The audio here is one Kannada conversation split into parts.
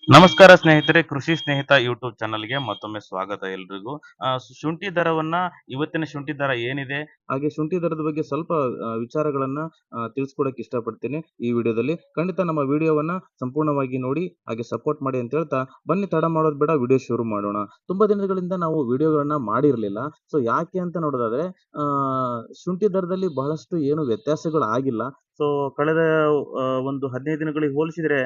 ನಮಸ್ಕಾರ ಸ್ನೇಹಿತರೆ, ಕೃಷಿ ಸ್ನೇಹಿತ ಯೂಟ್ಯೂಬ್ ಚಾನಲ್‌ಗೆ ಮತ್ತೊಮ್ಮೆ ಸ್ವಾಗತ ಎಲ್ರಿಗೂ. ಶುಂಠಿ ದರವನ್ನ ಇವತ್ತಿನ ಶುಂಠಿ ದರ ಏನಿದೆ, ಹಾಗೆ ಶುಂಠಿ ದರದ ಬಗ್ಗೆ ಸ್ವಲ್ಪ ವಿಚಾರಗಳನ್ನ ತಿಳಿಸ್ಕೊಡಕ್ಕೆ ಇಷ್ಟಪಡ್ತೀನಿ ಈ ವಿಡಿಯೋದಲ್ಲಿ. ಖಂಡಿತ ನಮ್ಮ ವಿಡಿಯೋವನ್ನ ಸಂಪೂರ್ಣವಾಗಿ ನೋಡಿ, ಹಾಗೆ ಸಪೋರ್ಟ್ ಮಾಡಿ ಅಂತ ಹೇಳ್ತಾ, ಬನ್ನಿ ತಡ ಮಾಡೋದು ಬೇಡ, ವಿಡಿಯೋ ಶುರು ಮಾಡೋಣ. ತುಂಬಾ ದಿನಗಳಿಂದ ನಾವು ವಿಡಿಯೋಗಳನ್ನ ಮಾಡಿರ್ಲಿಲ್ಲ. ಸೊ ಯಾಕೆ ಅಂತ ನೋಡೋದಾದ್ರೆ, ಆ ಶುಂಠಿ ದರದಲ್ಲಿ ಬಹಳಷ್ಟು ಏನು ವ್ಯತ್ಯಾಸಗಳು ಆಗಿಲ್ಲ. ಸೊ ಕಳೆದ ಒಂದು 15 ದಿನಗಳಿಗೆ ಹೋಲಿಸಿದ್ರೆ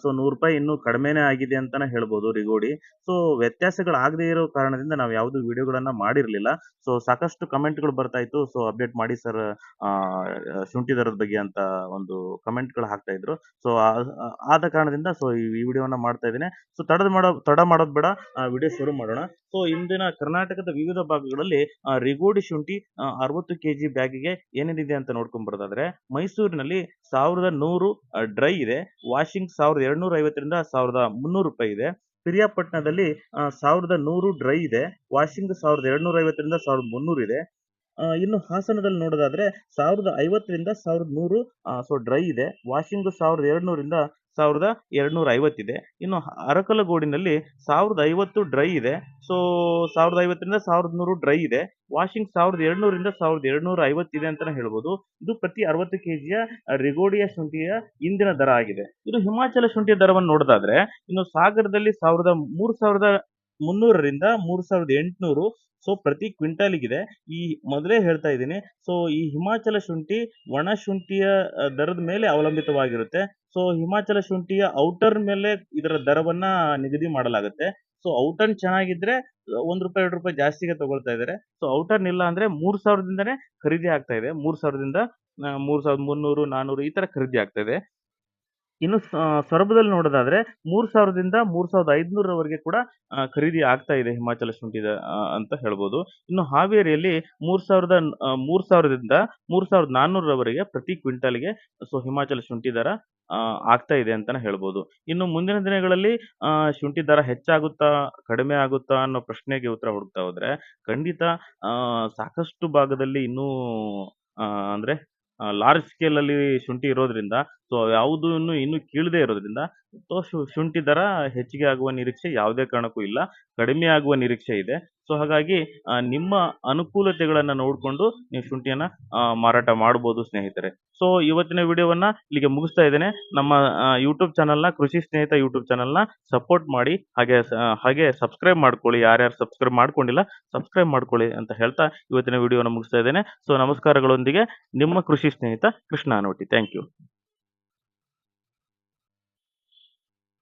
ಸೊ ₹100 ಇನ್ನೂ ಕಡಿಮೆನೇ ಆಗಿದೆ ಅಂತಾನೆ ಹೇಳ್ಬೋದು ರಿಗೋಡಿ. ಸೊ ವ್ಯತ್ಯಾಸಗಳಾಗದೇ ಇರೋ ಕಾರಣದಿಂದ ನಾವು ಯಾವುದು ವಿಡಿಯೋಗಳನ್ನ ಮಾಡಿರ್ಲಿಲ್ಲ. ಸೊ ಸಾಕಷ್ಟು ಕಮೆಂಟ್‌ಗಳು ಬರ್ತಾ ಇತ್ತು. ಸೊ ಅಪ್ಡೇಟ್ ಮಾಡಿ ಸರ್, ಶುಂಠಿ ದರದ ಬಗ್ಗೆ ಅಂತ ಒಂದು ಕಮೆಂಟ್‌ಗಳು ಹಾಕ್ತಾ ಇದ್ರು. ಸೊ ಆದ ಕಾರಣದಿಂದ ಸೊ ಈ ವಿಡಿಯೋವನ್ನ ಮಾಡ್ತಾ ಇದ್ದೀನಿ. ಸೊ ತಡ ಮಾಡೋದು ಬೇಡ, ವಿಡಿಯೋ ಶುರು ಮಾಡೋಣ. ಸೊ ಇಂದಿನ ಕರ್ನಾಟಕದ ವಿವಿಧ ಭಾಗಗಳಲ್ಲಿ ರಿಗೋಡಿ ಶುಂಠಿ 60 ಕೆಜಿ ಬ್ಯಾಗಿಗೆ ಏನೇನಿದೆ ಅಂತ ನೋಡ್ಕೊಂಡ್ ಬರೋದಾದ್ರೆ, ಮೈಸೂರಿನಲ್ಲಿ 1100 ಡ್ರೈ ಇದೆ. ವಾಷಿಂಗ್ 1250 ರಿಂದ ₹1300 ಇದೆ. ಪಿರಿಯಾಪಟ್ಟಣದಲ್ಲಿ 1100 ಡ್ರೈ ಇದೆ. ವಾಷಿಂಗ್ 1250 ರಿಂದ 1300 ಇದೆ. ಇನ್ನು ಹಾಸನದಲ್ಲಿ ನೋಡೋದಾದ್ರೆ 1050 ರಿಂದ 1100 ಸೊ ಡ್ರೈ ಇದೆ. ವಾಷಿಂಗ್ 1200 ರಿಂದ 1250 ಇದೆ. ಇನ್ನು ಅರಕಲಗೂಡಿನಲ್ಲಿ 1050 ಡ್ರೈ ಇದೆ. ಸೊ 1050 ರಿಂದ 1100 ಡ್ರೈ ಇದೆ. ವಾಷಿಂಗ್ 1200 ರಿಂದ 1250 ಇದೆ ಅಂತಾನೆ ಹೇಳ್ಬೋದು. ಇದು ಪ್ರತಿ 60 ಕೆಜಿಯ ರಿಗೋಡಿಯ ಶುಂಠಿಯ ಇಂದಿನ ದರ ಆಗಿದೆ. ಇದು ಹಿಮಾಚಲ ಶುಂಠಿಯ ದರವನ್ನು ನೋಡೋದಾದ್ರೆ, ಇನ್ನು ಸಾಗರದಲ್ಲಿ 3,300 ರಿಂದ 3,800 ಸೊ ಪ್ರತಿ ಕ್ವಿಂಟಾಲಿಗಿದೆ. ಈ ಮೊದಲೇ ಹೇಳ್ತಾ ಇದ್ದೀನಿ. ಸೊ ಈ ಹಿಮಾಚಲ ಶುಂಠಿ ಒಣ ಶುಂಠಿಯ ದರದ ಮೇಲೆ ಅವಲಂಬಿತವಾಗಿರುತ್ತೆ. ಸೊ ಹಿಮಾಚಲ ಶುಂಠಿಯ ಔಟರ್ ಮೇಲೆ ಇದರ ದರವನ್ನ ನಿಗದಿ ಮಾಡಲಾಗುತ್ತೆ. ಸೊ ಔಟರ್ನ್ ಚೆನ್ನಾಗಿದ್ರೆ ₹1 ₹2 ಜಾಸ್ತಿಗೆ ತಗೊಳ್ತಾ ಇದ್ದಾರೆ. ಸೊ ಔಟರ್ನ್ ಇಲ್ಲ ಅಂದ್ರೆ 3,000 ದಿಂದನೇ ಖರೀದಿ ಆಗ್ತಾ ಇದೆ. 3,000 ದಿಂದ 3,300, 400 ಈ ತರ ಖರೀದಿ ಆಗ್ತಾ ಇದೆ. ಇನ್ನು ಸೊರಬದಲ್ಲಿ ನೋಡೋದಾದ್ರೆ 3,000 ದಿಂದ 3,500 ರವರೆಗೆ ಕೂಡ ಖರೀದಿ ಆಗ್ತಾ ಇದೆ ಹಿಮಾಚಲ ಶುಂಠಿದ ಅಂತ ಹೇಳ್ಬೋದು. ಇನ್ನು ಹಾವೇರಿಯಲ್ಲಿ 3,000 ದಿಂದ 3,400 ರವರೆಗೆ ಪ್ರತಿ ಕ್ವಿಂಟಾಲ್‌ಗೆ ಸೊ ಹಿಮಾಚಲ ಶುಂಠಿ ದರ ಆಗ್ತಾ ಇದೆ ಅಂತಾನೆ ಹೇಳ್ಬೋದು. ಇನ್ನು ಮುಂದಿನ ದಿನಗಳಲ್ಲಿ ಶುಂಠಿ ದರ ಹೆಚ್ಚಾಗುತ್ತಾ, ಕಡಿಮೆ ಆಗುತ್ತಾ ಅನ್ನೋ ಪ್ರಶ್ನೆಗೆ ಉತ್ತರ ಹುಡುಕ್ತಾ ಹೋದ್ರೆ, ಖಂಡಿತ ಸಾಕಷ್ಟು ಭಾಗದಲ್ಲಿ ಇನ್ನೂ ಅಂದ್ರೆ ಲಾರ್ಜ್ ಸ್ಕೇಲ್ ಅಲ್ಲಿ ಶುಂಠಿ ಇರೋದ್ರಿಂದ, ಸೊ ಯಾವುದು ಇನ್ನೂ ಕೀಳದೆ ಇರೋದ್ರಿಂದ, ಸೊ ಶುಂಠಿ ದರ ಹೆಚ್ಚಿಗೆ ಆಗುವ ನಿರೀಕ್ಷೆ ಯಾವುದೇ ಕಾರಣಕ್ಕೂ ಇಲ್ಲ. ಕಡಿಮೆ ಆಗುವ ನಿರೀಕ್ಷೆ ಇದೆ. ಸೊ ಹಾಗಾಗಿ ನಿಮ್ಮ ಅನುಕೂಲತೆಗಳನ್ನ ನೋಡ್ಕೊಂಡು ನೀವು ಶುಂಠಿಯನ್ನ ಮಾರಾಟ ಮಾಡ್ಬೋದು ಸ್ನೇಹಿತರೆ. ಸೊ ಇವತ್ತಿನ ವಿಡಿಯೋವನ್ನ ಇಲ್ಲಿಗೆ ಮುಗಿಸ್ತಾ ಇದ್ದೇನೆ. ನಮ್ಮ ಯೂಟ್ಯೂಬ್ ಚಾನಲ್‌ನ ಕೃಷಿ ಸ್ನೇಹಿತ ಯೂಟ್ಯೂಬ್ ಚಾನಲ್‌ನ ಸಪೋರ್ಟ್ ಮಾಡಿ, ಹಾಗೆ ಸಬ್ಸ್ಕ್ರೈಬ್ ಮಾಡ್ಕೊಳ್ಳಿ. ಯಾರ್ಯಾರು ಸಬ್ಸ್ಕ್ರೈಬ್ ಮಾಡ್ಕೊಂಡಿಲ್ಲ, ಸಬ್ಸ್ಕ್ರೈಬ್ ಮಾಡ್ಕೊಳ್ಳಿ ಅಂತ ಹೇಳ್ತಾ ಇವತ್ತಿನ ವಿಡಿಯೋನ ಮುಗಿಸ್ತಾ ಇದ್ದೇನೆ. ಸೊ ನಮಸ್ಕಾರಗಳೊಂದಿಗೆ ನಿಮ್ಮ ಕೃಷಿ ಸ್ನೇಹಿತ ಕೃಷ್ಣ ಹನೋಟಿ. Thank you.